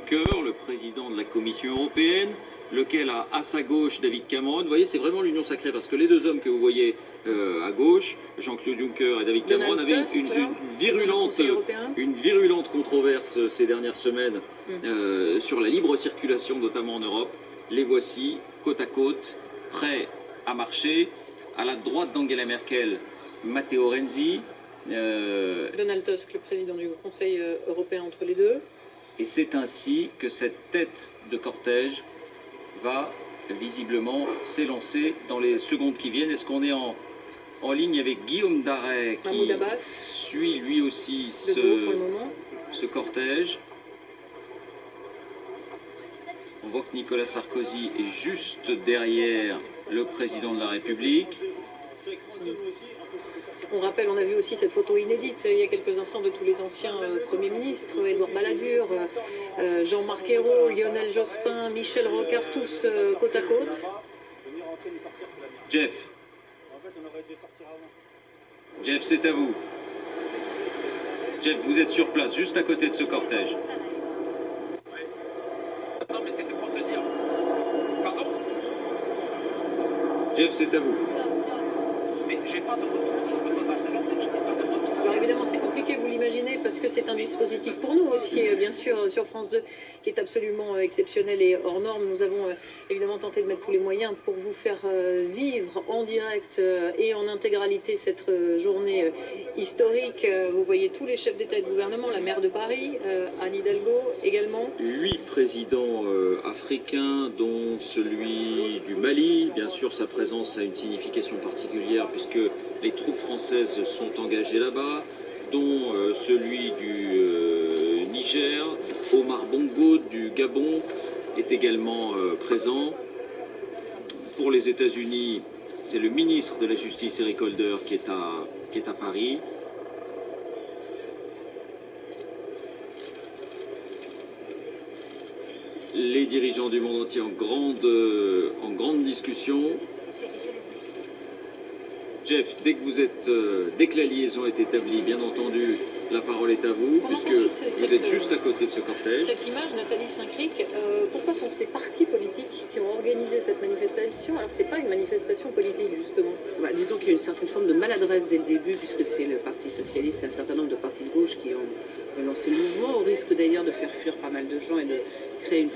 Juncker, le président de la Commission européenne, lequel a à sa gauche David Cameron. Vous voyez, c'est vraiment l'union sacrée, parce que les deux hommes que vous voyez à gauche, Jean-Claude Juncker et David Cameron, avaient une virulente controverse ces dernières semaines sur la libre circulation, notamment en Europe. Les voici, côte à côte, prêts à marcher. À la droite d'Angela Merkel, Matteo Renzi. Donald Tusk, le président du Conseil européen, entre les deux. Et c'est ainsi que cette tête de cortège va visiblement s'élancer dans les secondes qui viennent. Est-ce qu'on est en ligne avec Guillaume Daret qui suit lui aussi ce cortège? On voit que Nicolas Sarkozy est juste derrière le président de la République. On rappelle, on a vu aussi cette photo inédite il y a quelques instants de tous les anciens premiers ministres, Édouard Balladur, Jean-Marc Ayrault, Lionel Jospin, Michel Rocard, tous côte à côte. Jeff, c'est à vous. Jeff, vous êtes sur place, juste à côté de ce cortège. Non, mais c'était pour te dire. Pardon? Jeff, c'est à vous. Mais j'ai pas de retour. Je peux pas passer l'antenne, je n'ai pas de retour. Alors évidemment, c'est compliqué, vous l'imaginez, parce que c'est un dispositif pour nous aussi, bien sûr, sur France 2, qui est absolument exceptionnel et hors norme. Nous avons évidemment tenté de mettre tous les moyens pour vous faire vivre en direct et en intégralité cette journée historique. Vous voyez tous les chefs d'État et de gouvernement, la maire de Paris, Anne Hidalgo également. 8 présidents africains, dont celui du Mali. Bien sûr, sa présence a une signification particulière puisque les troupes françaises sont engagées là-bas, dont celui du Niger. Omar Bongo du Gabon est également présent. Pour les États-Unis, c'est le ministre de la Justice, Eric Holder, qui est à Paris. Les dirigeants du monde entier en grande discussion. Jeff, dès que la liaison est établie, bien entendu, la parole est à vous, puisque vous êtes juste à côté de ce cortège. Cette image, Nathalie Saint-Cric, pourquoi sont-ce les partis politiques qui ont organisé cette manifestation, alors que ce n'est pas une manifestation politique, justement? Disons qu'il y a une certaine forme de maladresse dès le début, puisque c'est le Parti socialiste et un certain nombre de partis de gauche qui ont lancé le mouvement, au risque d'ailleurs de faire fuir pas mal de gens et de créer une